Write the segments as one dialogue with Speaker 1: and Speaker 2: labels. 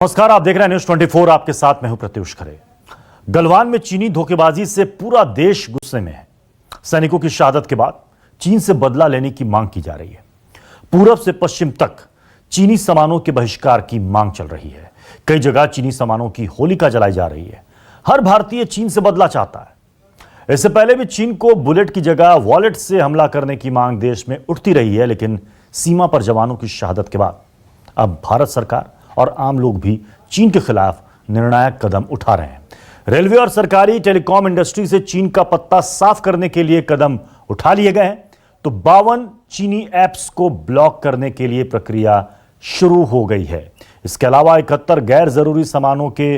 Speaker 1: नमस्कार, आप देख रहे हैं न्यूज 24। आपके साथ मैं हूं प्रत्युष खरे। गलवान में चीनी धोखेबाजी से पूरा देश गुस्से में है। सैनिकों की शहादत के बाद चीन से बदला लेने की मांग की जा रही है। पूरब से पश्चिम तक चीनी सामानों के बहिष्कार की मांग चल रही है। कई जगह चीनी सामानों की होलिका जलाई जा रही है। हर भारतीय चीन से बदला चाहता है। इससे पहले भी चीन को बुलेट की जगह वॉलेट से हमला करने की मांग देश में उठती रही है, लेकिन सीमा पर जवानों की शहादत के बाद अब भारत सरकार और आम लोग भी चीन के खिलाफ निर्णायक कदम उठा रहे हैं। रेलवे और सरकारी टेलीकॉम इंडस्ट्री से चीन का पत्ता साफ करने के लिए कदम उठा लिए गए हैं, तो 52 चीनी ऐप्स को ब्लॉक करने के लिए प्रक्रिया शुरू हो गई है। इसके अलावा 71 गैर जरूरी सामानों के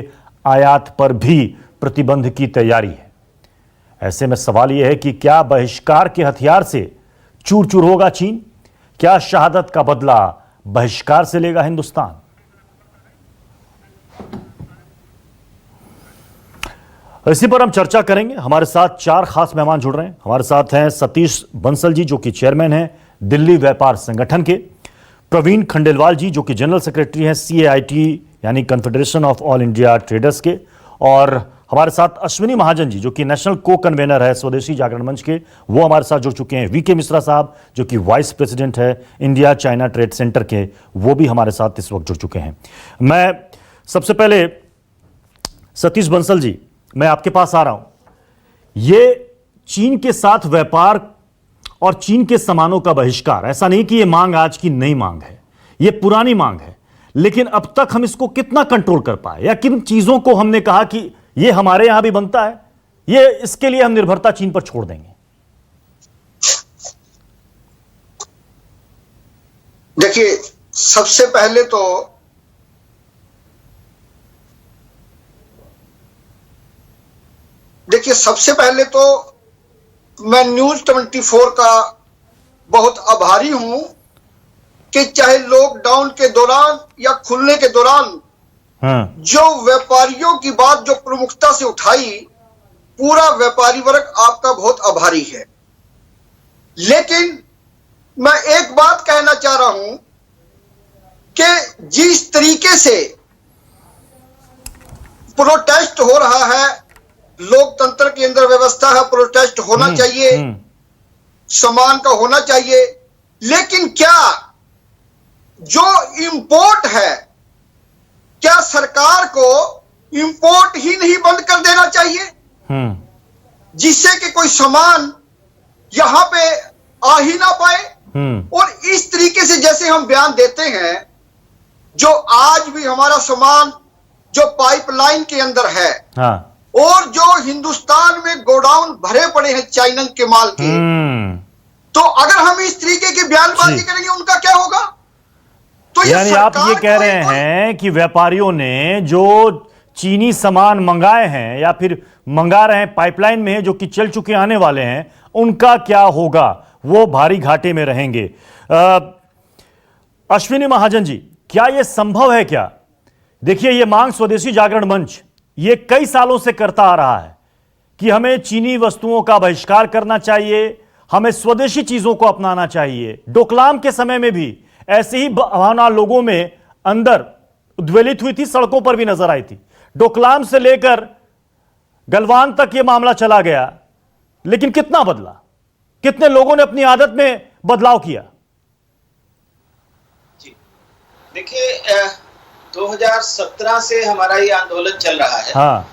Speaker 1: आयात पर भी प्रतिबंध की तैयारी है। ऐसे में सवाल यह है कि क्या बहिष्कार के हथियार से चूर चूर होगा चीन? क्या शहादत का बदला बहिष्कार से लेगा हिंदुस्तान? इसी पर हम चर्चा करेंगे। हमारे साथ 4 खास मेहमान जुड़ रहे हैं। हमारे साथ हैं सतीश बंसल जी, जो कि चेयरमैन हैं दिल्ली व्यापार संगठन के, प्रवीण खंडेलवाल जी, जो कि जनरल सेक्रेटरी हैं CAIT यानी confederation of all India traders के, और हमारे साथ अश्विनी महाजन जी, जो कि नेशनल को कन्वेनर है स्वदेशी जागरण मंच के, वो हमारे साथ जुड़ चुके हैं। VK मिश्रा साहब, जो कि वाइस प्रेसिडेंट है इंडिया चाइना ट्रेड सेंटर के, वो भी हमारे साथ इस वक्त जुड़ चुके हैं। मैं सबसे पहले सतीश बंसल जी, मैं आपके पास आ रहा हूं। ये चीन के साथ व्यापार और चीन के सामानों का बहिष्कार, ऐसा नहीं कि ये मांग आज की नई मांग है, ये पुरानी मांग है, लेकिन अब तक हम इसको कितना कंट्रोल कर पाए, या किन चीजों को हमने कहा कि ये हमारे यहां भी बनता है, ये इसके लिए हम निर्भरता चीन पर छोड़ देंगे?
Speaker 2: देखिए, सबसे पहले तो मैं न्यूज 24 का बहुत आभारी हूं कि चाहे लॉकडाउन के दौरान या खुलने के दौरान जो व्यापारियों की बात जो प्रमुखता से उठाई, पूरा व्यापारी वर्ग आपका बहुत आभारी है। लेकिन मैं एक बात कहना चाह रहा हूं कि जिस तरीके से प्रोटेस्ट हो रहा है, लोकतंत्र के अंदर व्यवस्था है, प्रोटेस्ट होना चाहिए, सम्मान का होना चाहिए, लेकिन क्या जो इंपोर्ट है, क्या सरकार को इंपोर्ट ही नहीं बंद कर देना चाहिए, जिससे कि कोई सामान यहां पे आ ही ना पाए? और इस तरीके से जैसे हम बयान देते हैं, जो आज भी हमारा सामान जो पाइपलाइन के अंदर है, और जो हिंदुस्तान में गोडाउन भरे पड़े हैं चाइना के माल के, तो अगर हम इस तरीके की बयानबाजी करेंगे, उनका क्या होगा? तो
Speaker 1: यानी आप ये कह रहे हैं कि व्यापारियों ने जो चीनी सामान मंगाए हैं या फिर मंगा रहे हैं, पाइपलाइन में है, जो कि चल चुके आने वाले हैं, उनका क्या होगा? वो भारी घाटे में रहेंगे। अश्विनी महाजन जी, क्या यह संभव है? क्या देखिए, यह मांग स्वदेशी जागरण मंच ये कई सालों से करता आ रहा है कि हमें चीनी वस्तुओं का बहिष्कार करना चाहिए, हमें स्वदेशी चीजों को अपनाना चाहिए। डोकलाम के समय में भी ऐसी ही भावना लोगों में अंदर उद्वेलित हुई थी, सड़कों पर भी नजर आई थी। डोकलाम से लेकर गलवान तक यह मामला चला गया, लेकिन कितना बदला? कितने लोगों ने अपनी आदत में बदलाव किया?
Speaker 3: जी देखिए, 2017 से हमारा ये आंदोलन चल रहा है।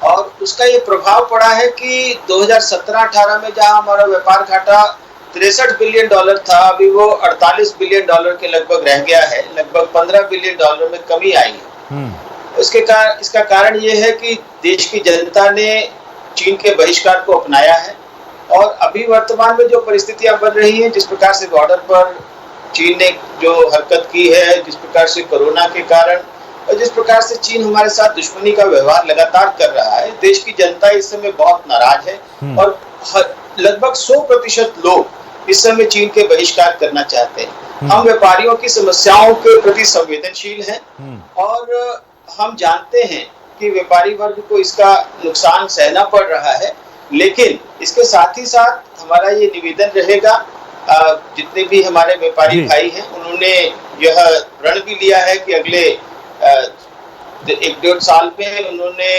Speaker 3: और उसका ये प्रभाव पड़ा है कि 2017-18 में जहां हमारा व्यापार घाटा $63 बिलियन था, अभी वो $48 बिलियन के लगभग रह गया है। लगभग $15 बिलियन में कमी आई है। इसका कारण ये है कि देश की जनता ने चीन के बहिष्कार को अपनाया है, और अभी वर्तमान में जो परिस्थितियां बन रही हैं, जिस प्रकार से बॉर्डर पर चीन ने जो हरकत की है, जिस प्रकार से कोरोना के कारण और जिस प्रकार से चीन हमारे साथ दुश्मनी का व्यवहार लगातार कर रहा है, देश की जनता इस समय बहुत नाराज है, और लगभग 100% लोग इस समय चीन के बहिष्कार करना चाहते हैं। हम व्यापारियों की समस्याओं के प्रति संवेदनशील हैं, और हम जानते हैं कि व्यापारी वर्ग को इसका नुकसान सहना पड़ रहा है, लेकिन इसके साथ ही साथ हमारा ये निवेदन रहेगा, जितने भी हमारे व्यापारी भाई हैं, उन्होंने यह रण भी लिया है कि अगले एक डेढ़ साल में उन्होंने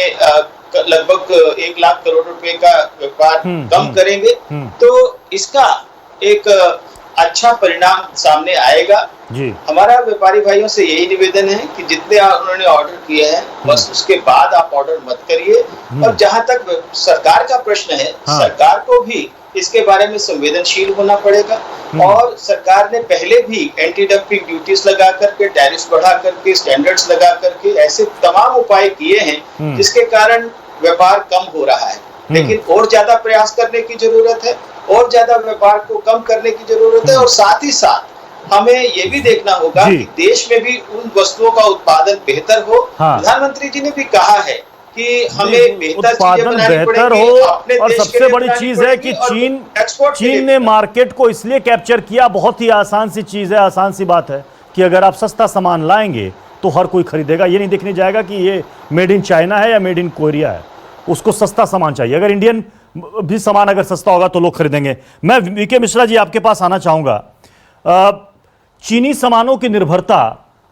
Speaker 3: लगभग 1 लाख करोड़ रुपए का व्यापार कम करेंगे, तो इसका एक अच्छा परिणाम सामने आएगा जी। हमारा व्यापारी भाइयों से यही निवेदन है कि जितने उन्होंने ऑर्डर किए हैं बस उसके बाद आप ऑर्डर मत करिए। और जहां तक सरकार का प्रश्न है, सरकार को भी इसके बारे में संवेदनशील होना पड़ेगा। और सरकार ने पहले भी एंटी डंपिंग ड्यूटीज लगा करके, टैरिफ बढ़ा करके, स्टैंडर्ड्स लगा करके ऐसे तमाम उपाय किए हैं जिसके कारण व्यापार कम हो रहा है। लेकिन और ज्यादा प्रयास करने की जरूरत है, और ज्यादा व्यापार को कम करने की जरूरत है। और साथ ही साथ हमें ये भी देखना होगा कि देश में भी उन वस्तुओं का उत्पादन बेहतर हो। प्रधानमंत्री जी ने भी कहा है कि हमें बेहतर
Speaker 1: उत्पादन बेहतर हो। और सबसे बड़ी चीज है कि चीन ने मार्केट को इसलिए कैप्चर किया, बहुत ही आसान सी चीज है, आसान सी बात है कि अगर आप सस्ता सामान लाएंगे तो हर कोई खरीदेगा। ये नहीं देखने जाएगा कि ये मेड इन चाइना है या मेड इन कोरिया है, उसको सस्ता सामान चाहिए। अगर इंडियन भी सामान अगर सस्ता होगा तो लोग खरीदेंगे। मैं वीके मिश्रा जी आपके पास आना चाहूंगा। चीनी सामानों की निर्भरता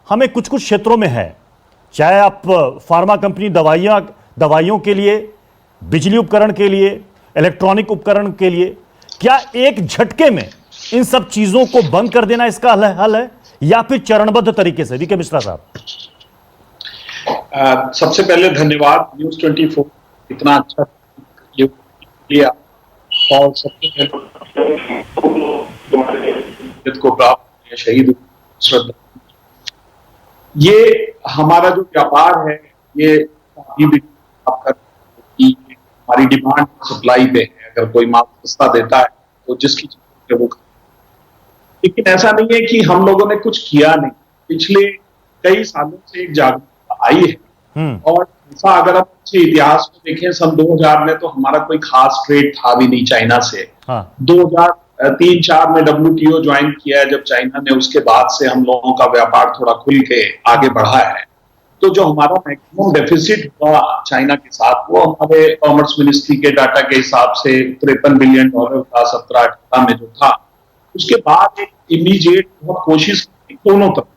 Speaker 1: हमें कुछ कुछ क्षेत्रों में है, चाहे आप फार्मा कंपनी दवाइयों के लिए, बिजली उपकरण के लिए, इलेक्ट्रॉनिक उपकरण के लिए, क्या एक झटके में इन सब चीजों को बंद कर देना इसका हल है या फिर चरणबद्ध तरीके से? वीके मिश्रा साहब,
Speaker 4: सबसे पहले धन्यवाद न्यूज़ 24 इतना अच्छा लिया। और सबसे पहले को प्राप्त शहीद श्रद्धा, ये हमारा जो व्यापार है ये हमारी डिमांड सप्लाई पे है। अगर कोई माल सस्ता देता है तो जिसकी चीज वो, लेकिन ऐसा नहीं है कि हम लोगों ने कुछ किया नहीं। पिछले कई सालों से एक जागरूकता आई है। और ऐसा अगर आप अच्छे इतिहास में देखें, सन 2000 में तो हमारा कोई खास ट्रेड था भी नहीं चाइना से। 2003-4 में WTO ज्वाइन किया है जब चाइना ने, उसके बाद से हम लोगों का व्यापार थोड़ा खुल के आगे बढ़ा है। तो जो हमारा मैक्सिमम डेफिसिट हुआ चाइना के साथ, वो हमारे कॉमर्स मिनिस्ट्री के डाटा के हिसाब से $53 बिलियन था 17-18 में जो था। उसके बाद एक इमीडिएट बहुत कोशिश दोनों तरफ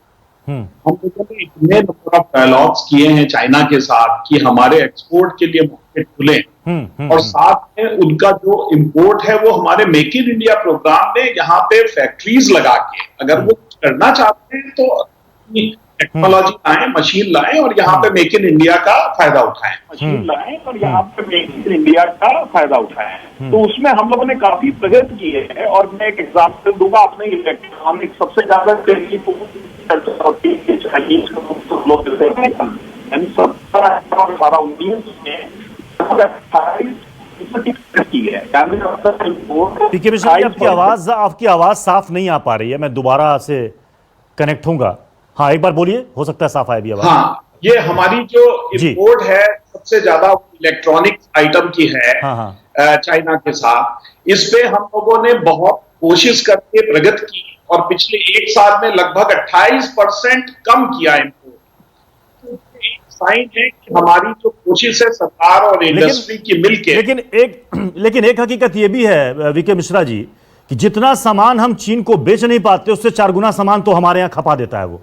Speaker 4: हम लोगों ने इतने नंबर ऑफ डायलॉग्स किए हैं चाइना के साथ कि हमारे एक्सपोर्ट के लिए मार्केट खुले। और साथ में उनका जो इंपोर्ट है वो हमारे मेक इन इंडिया प्रोग्राम में यहाँ पे फैक्ट्रीज लगा के, अगर वो कुछ करना चाहते हैं तो टेक्नोलॉजी लाएं, मशीन लाएं और यहाँ पे मेक इन इंडिया का फायदा उठाएं। तो उसमें हम लोगों ने काफी प्रगति की है। और मैं एक एग्जाम्पल दूंगा, अपने इलेक्ट्रॉनिक सबसे ज्यादा
Speaker 1: आपकी आवाज साफ नहीं आ पा रही है, मैं दोबारा से कनेक्ट होऊंगा। हाँ, एक बार बोलिए, हो सकता है साफ आए भी आवाज।
Speaker 4: हाँ, ये हमारी जो इंपोर्ट है सबसे ज्यादा इलेक्ट्रॉनिक आइटम की है। चाइना के साथ। इस पे हम लोगों ने बहुत कोशिश करके प्रगति की और पिछले 1 साल में लगभग 28% कम किया इंपोर्ट। एक साइन है कि हमारी जो कोशिश है सरकार और इंडस्ट्री की मिलके।
Speaker 1: लेकिन एक हकीकत ये भी है वीके मिश्रा जी कि जितना सामान हम चीन को बेच नहीं पाते उससे 4 गुना सामान तो हमारे यहाँ खपा देता है वो।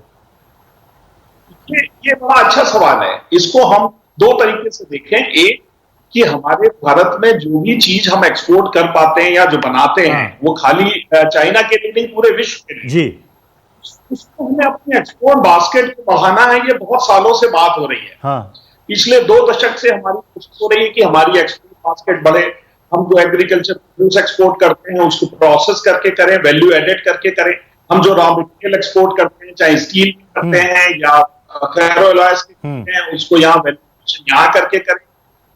Speaker 4: ये बड़ा अच्छा सवाल है। इसको हम 2 तरीके से देखें। एक कि हमारे भारत में जो भी चीज हम एक्सपोर्ट कर पाते हैं या जो बनाते हैं वो खाली चाइना के लिए नहीं, पूरे विश्व के लिए जी। उसको हमें अपने एक्सपोर्ट बास्केट को बढ़ाना है। ये बहुत सालों से बात हो रही है। पिछले 2 दशक से हमारी कोशिश हो रही है कि हमारी एक्सपोर्ट बास्केट बढ़े। हम जो एग्रीकल्चर प्रोड्यूस एक्सपोर्ट करते हैं उसको प्रोसेस करके करें, वैल्यू एडेड करके करें। हम जो रॉ मटेरियल एक्सपोर्ट करते हैं, चाहे स्टील करते हैं या फेरोलॉयज करते हैं, उसको यहाँ वैल्यूएशन यहाँ करके करें।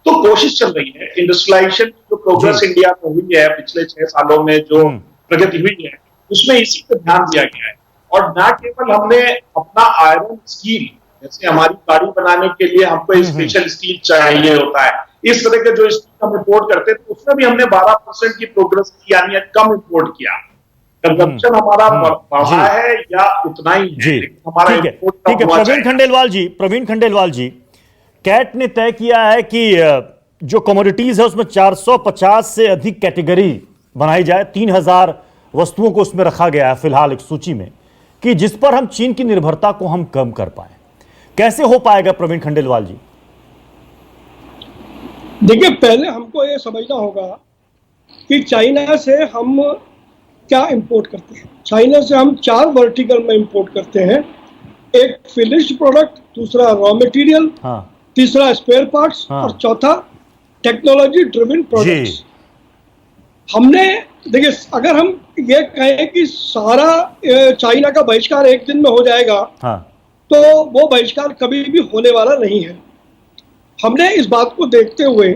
Speaker 4: तो कोशिश चल रही है। इंडस्ट्रियलाइजेशन जो प्रोग्रेस इंडिया में हुई है पिछले 6 सालों में, जो प्रगति हुई है, उसमें इसी पर ध्यान दिया गया है। और न केवल हमने अपना आयरन स्टील, जैसे हमारी गाड़ी बनाने के लिए हमको स्पेशल स्टील चाहिए होता है, इस तरह के जो स्टील हम इंपोर्ट करते हैं, तो उसमें भी हमने 12% की प्रोग्रेस की, यानी कम इंपोर्ट किया। कंजम्पशन हमारा बढ़ा है या उतना ही है, हमारा
Speaker 1: ठीक है। प्रवीण खंडेलवाल जी, कैट ने तय किया है कि जो कमोडिटीज है उसमें 450 से अधिक कैटेगरी बनाई जाए। 3000 वस्तुओं को उसमें रखा गया है फिलहाल एक सूची में, कि जिस पर हम चीन की निर्भरता को हम कम कर पाए। कैसे हो पाएगा प्रवीण खंडेलवाल जी?
Speaker 5: देखिए, पहले हमको ये समझना होगा कि चाइना से हम क्या इंपोर्ट करते हैं। चाइना से हम 4 वर्टिकल में इंपोर्ट करते हैं। एक फिनिश्ड प्रोडक्ट, दूसरा रॉ मटेरियल, तीसरा स्पेयर पार्ट्स और चौथा टेक्नोलॉजी ड्रिवन प्रोडक्ट्स। हमने देखिए, अगर हम ये कहें कि सारा चाइना का बहिष्कार एक दिन में हो जाएगा, तो वो बहिष्कार कभी भी होने वाला नहीं है। हमने इस बात को देखते हुए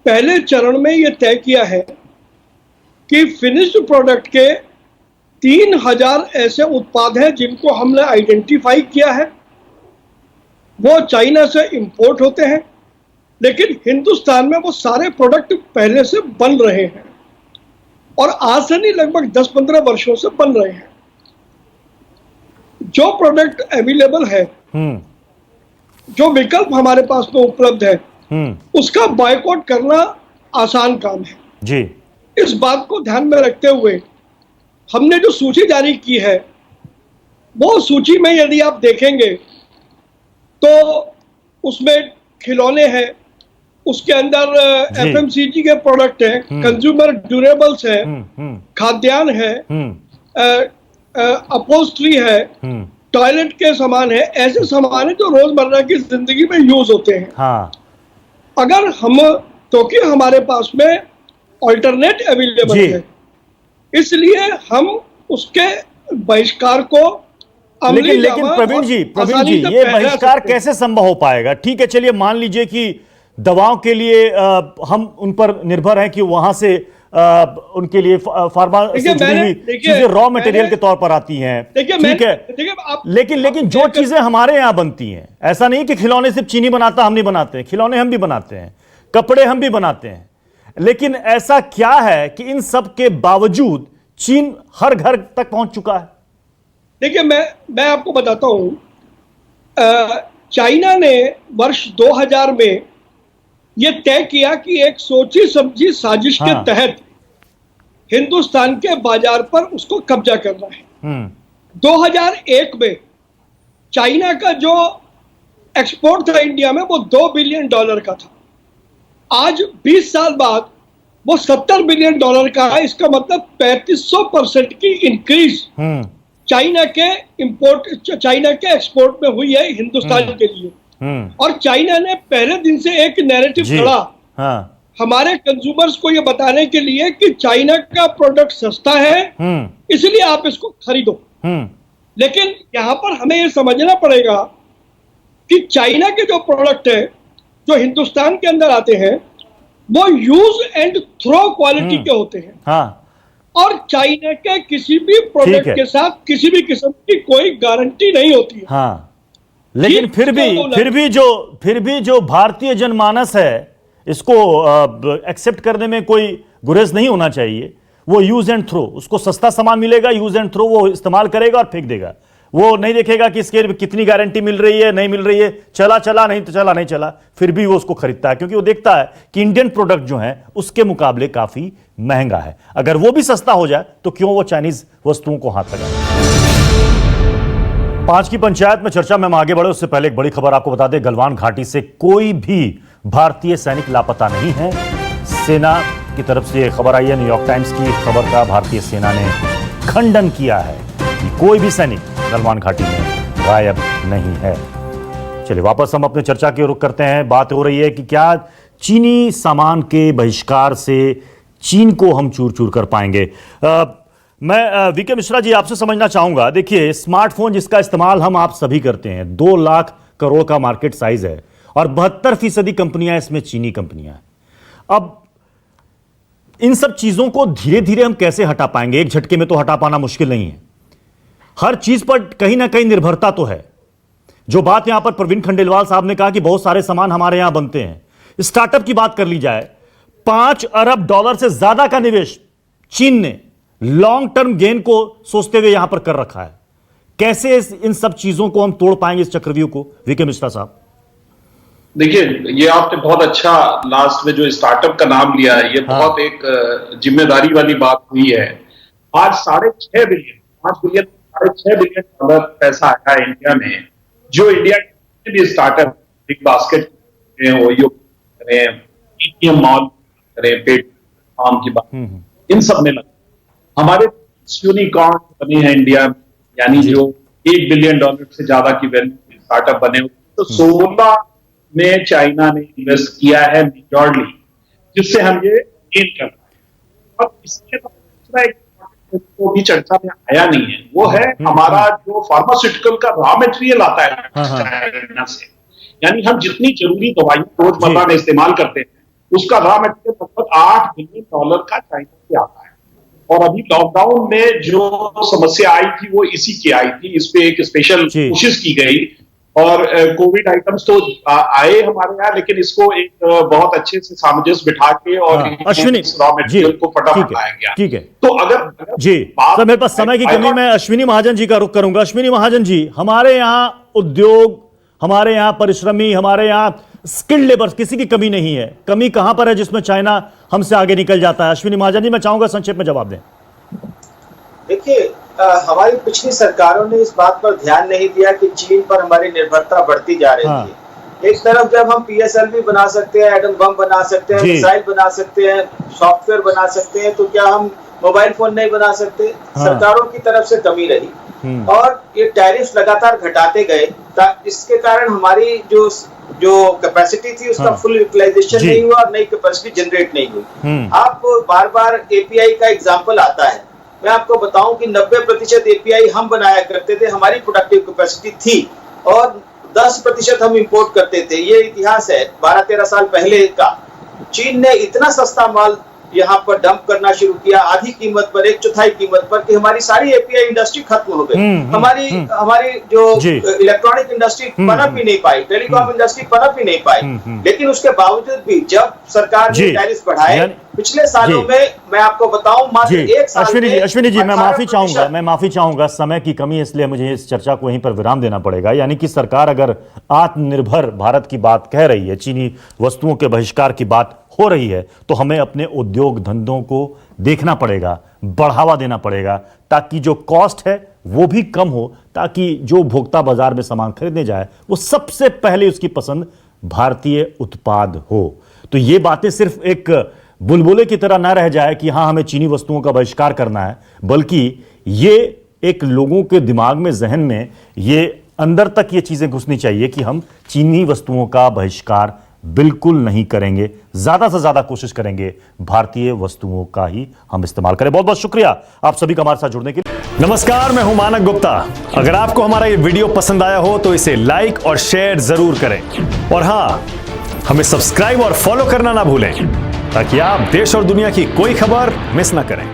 Speaker 5: पहले चरण में ये तय किया है कि फिनिश्ड प्रोडक्ट के 3000 ऐसे उत्पाद हैं जिनको हमने आइडेंटिफाई किया है, वो चाइना से इंपोर्ट होते हैं, लेकिन हिंदुस्तान में वो सारे प्रोडक्ट पहले से बन रहे हैं और आज से नहीं, लगभग 10-15 वर्षों से बन रहे हैं। जो प्रोडक्ट अवेलेबल है, जो विकल्प हमारे पास में उपलब्ध है, उसका बायकॉट करना आसान काम है जी। इस बात को ध्यान में रखते हुए हमने जो सूची जारी की है, वो सूची में यदि आप देखेंगे तो उसमें खिलौने हैं, उसके अंदर एफएमसीजी के प्रोडक्ट हैं, कंज्यूमर ड्यूरेबल्स है, खाद्यान्न है, अपहोल्स्ट्री है, टॉयलेट के सामान है, ऐसे सामान है जो रोजमर्रा की जिंदगी में यूज होते हैं। अगर हम, क्योंकि हमारे पास में ऑल्टरनेट अवेलेबल है, इसलिए हम उसके बहिष्कार को
Speaker 1: लेकिन प्रवीण जी ये बहिष्कार कैसे संभव हो पाएगा? ठीक है, चलिए मान लीजिए कि दवाओं के लिए हम उन पर निर्भर हैं कि वहां से उनके लिए फार्मा से जुड़ी हुई चीजें रॉ मटेरियल के तौर पर आती हैं, ठीक है, लेकिन जो चीजें हमारे यहाँ बनती हैं, ऐसा नहीं कि खिलौने सिर्फ चीनी बनाता हम नहीं बनाते हैं, खिलौने हम भी बनाते हैं, कपड़े हम भी बनाते हैं, लेकिन ऐसा क्या है कि इन सब के बावजूद चीन हर घर तक पहुंच चुका है?
Speaker 5: देखिए, मैं आपको बताता हूं, चाइना ने वर्ष 2000 में यह तय किया कि एक सोची समझी साजिश के तहत हिंदुस्तान के बाजार पर उसको कब्जा करना है। 2001 में चाइना का जो एक्सपोर्ट था इंडिया में, वो $2 बिलियन का था। आज 20 साल बाद वो $70 बिलियन का है। इसका मतलब 3500% की इंक्रीज चाइना के एक्सपोर्ट में हुई है हिंदुस्तान के लिए। और चाइना ने पहले दिन से एक नैरेटिव गढ़ा हमारे कंज्यूमर्स को ये बताने के लिए कि चाइना का प्रोडक्ट सस्ता है, इसलिए आप इसको खरीदो। लेकिन यहां पर हमें ये समझना पड़ेगा कि चाइना के जो प्रोडक्ट है जो हिंदुस्तान के अंदर आते हैं, वो यूज एंड थ्रो क्वालिटी के होते हैं। और चाइना के किसी भी प्रोडक्ट के साथ किसी भी किस्म की कोई गारंटी नहीं होती है।
Speaker 1: लेकिन फिर भी जो भारतीय जनमानस है, इसको एक्सेप्ट करने में कोई गुरेज नहीं होना चाहिए। वो यूज एंड थ्रो, उसको सस्ता सामान मिलेगा, यूज एंड थ्रो वो इस्तेमाल करेगा और फेंक देगा। वो नहीं देखेगा कि इसके कितनी गारंटी मिल रही है, नहीं मिल रही है, चला नहीं तो चला नहीं चला, फिर भी वो उसको खरीदता है, क्योंकि वो देखता है कि इंडियन प्रोडक्ट जो है उसके मुकाबले काफी महंगा है। अगर वो भी सस्ता हो जाए तो क्यों वो चाइनीज वस्तुओं को हाथ लगाए। 5 की पंचायत में चर्चा में हम आगे बढ़े उससे पहले एक बड़ी खबर आपको बता दें। गलवान घाटी से कोई भी भारतीय सैनिक लापता नहीं है। सेना की तरफ से यह खबर आई है। न्यूयॉर्क टाइम्स की खबर का भारतीय सेना ने खंडन किया है कि कोई भी सैनिक गलवान घाटी में गायब नहीं है। चलिए वापस हम अपने चर्चा की रुख करते हैं। बात हो रही है कि क्या चीनी सामान के बहिष्कार से चीन को हम चूर चूर कर पाएंगे। मैं वीके मिश्रा जी आपसे समझना चाहूंगा, देखिए स्मार्टफोन जिसका इस्तेमाल हम आप सभी करते हैं, 2 लाख करोड़ का मार्केट साइज है और 72% कंपनियां इसमें चीनी कंपनियां हैं। अब इन सब चीजों को धीरे धीरे हम कैसे हटा पाएंगे? एक झटके में तो हटा पाना मुश्किल नहीं है। हर चीज पर कहीं ना कहीं निर्भरता तो है। जो बात यहां पर प्रवीण खंडेलवाल साहब ने कहा कि बहुत सारे सामान हमारे यहां बनते हैं, स्टार्टअप की बात कर ली जाए, $5 अरब से ज्यादा का निवेश चीन ने लॉन्ग टर्म गेन को सोचते हुए यहां पर कर रखा है। कैसे इन सब चीजों को हम तोड़ पाएंगे, इस चक्रव्यूह को, वीके मिश्रा साहब?
Speaker 4: देखिए, ये आपने बहुत अच्छा लास्ट में जो स्टार्टअप का नाम लिया है, ये बहुत एक जिम्मेदारी वाली बात हुई है। आज $5 बिलियन $6 बिलियन पैसा आया है इंडिया में, जो इंडिया जितने भी स्टार्टअप बिग बास्केट ओयो करें, पेटीएम मॉल करें, पेटीएम की बात, इन सब में लगा। हमारे यूनिकॉर्न बने हैं इंडिया में, यानी जो $1 बिलियन से ज्यादा की वैल्यू स्टार्टअप बने हुए, तो 16 में चाइना ने इन्वेस्ट किया है मेजॉरली, जिससे हम ये गेन कर रहे हैं। और इसके दूसरा एक तो भी चर्चा में आया नहीं है, वो है हमारा जो फार्मास्यूटिकल का रॉ मटेरियल आता है चाइना से, यानी हम जितनी जरूरी दवाइयां रोजमर्रा में इस्तेमाल करते हैं, उसका रॉ मटेरियल लगभग $8 बिलियन का चाइना से आता है। और अभी लॉकडाउन में जो समस्या आई थी वो इसी की आई थी, इस पे एक स्पेशल कोशिश की गई और कोविड आइटम्स तो आए हमारे यहाँ, लेकिन इसको एक बहुत अच्छे से सामंजस्य बिठा के और
Speaker 1: अश्विनी
Speaker 4: रॉ मटेरियल को फटाफट लाया गया।
Speaker 1: ठीक है,
Speaker 4: तो अगर
Speaker 1: जी सर, मेरे पास समय की कमी, मैं अश्विनी महाजन जी का रुख करूंगा। अश्विनी महाजन जी, हमारे यहाँ उद्योग, हमारे यहाँ परिश्रमी, हमारे यहाँ स्किल्ड लेबर, किसी की कमी नहीं है। कमी कहां पर है जिसमें चाइना हमसे आगे निकल जाता है? अश्विनी महाजन जी, मैं चाहूंगा संक्षेप में जवाब दें।
Speaker 3: देखिए, हमारी पिछली सरकारों ने इस बात पर ध्यान नहीं दिया कि चीन पर हमारी निर्भरता बढ़ती जा रही है। एक तरफ जब हम PSLV बना सकते हैं, एटम बम बना सकते हैं, मिसाइल बना सकते हैं, सॉफ्टवेयर बना सकते हैं, तो क्या हम मोबाइल फोन नहीं बना सकते? सरकारों की तरफ से कमी रही और ये टैरिफ लगातार घटाते गए, इसके कारण हमारी जो कैपेसिटी थी उसका फुल यूटिलाइजेशन नहीं हुआ और नई कैपेसिटी जनरेट नहीं हुई। आप बार बार API का एग्जाम्पल आता है, मैं आपको बताऊं कि 90% API हम बनाया करते थे, हमारी प्रोडक्टिव कैपेसिटी थी, और 10% हम इंपोर्ट करते थे। ये इतिहास है 12-13 साल पहले का। चीन ने इतना सस्ता माल यहाँ पर डंप करना शुरू किया, आधी कीमत पर, 1/4 कीमत पर, कि हमारी सारी API इंडस्ट्री खत्म हो गई। हमारी जो इलेक्ट्रॉनिक इंडस्ट्री पनप ही नहीं पाई, टेलीकॉम इंडस्ट्री पनप ही नहीं पाई। लेकिन उसके बावजूद भी जब सरकार ने टैरिफ बढ़ाए पिछले सालों में, मैं आपको बताऊं मात्र एक साल में।
Speaker 1: अश्विनी जी, मैं माफी चाहूंगा, समय की कमी, इसलिए मुझे इस चर्चा को यहीं पर विराम देना पड़ेगा। यानी कि सरकार अगर आत्मनिर्भर भारत की बात कह रही है, चीनी वस्तुओं के बहिष्कार की बात हो रही है, तो हमें अपने उद्योग धंधों को देखना पड़ेगा, बढ़ावा देना पड़ेगा, ताकि जो कॉस्ट है वो भी कम हो, ताकि जो भोक्ता बाजार में सामान खरीदने जाए वो सबसे पहले उसकी पसंद भारतीय उत्पाद हो। तो ये बातें सिर्फ एक बुलबुले की तरह ना रह जाए कि हाँ हमें चीनी वस्तुओं का बहिष्कार करना है, बल्कि ये एक लोगों के दिमाग में, जहन में, ये अंदर तक ये चीजें घुसनी चाहिए कि हम चीनी वस्तुओं का बहिष्कार बिल्कुल नहीं करेंगे, ज्यादा से ज्यादा कोशिश करेंगे भारतीय वस्तुओं का ही हम इस्तेमाल करें। बहुत बहुत शुक्रिया आप सभी का हमारे साथ जुड़ने के लिए। नमस्कार, मैं हूं मानक गुप्ता। अगर आपको हमारा ये वीडियो पसंद आया हो तो इसे लाइक और शेयर जरूर करें, और हां, हमें सब्सक्राइब और फॉलो करना ना भूलें, ताकि आप देश और दुनिया की कोई खबर मिस ना करें।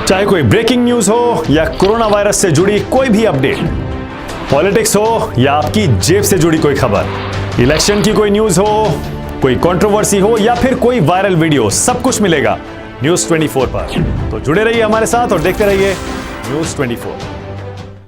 Speaker 1: चाहे कोई ब्रेकिंग न्यूज हो या कोरोना वायरस से जुड़ी कोई भी अपडेट, पॉलिटिक्स हो या आपकी जेब से जुड़ी कोई खबर, इलेक्शन की कोई न्यूज हो, कोई कंट्रोवर्सी हो या फिर कोई वायरल वीडियो, सब कुछ मिलेगा News 24 पर। तो जुड़े रहिए हमारे साथ और देखते रहिए News 24।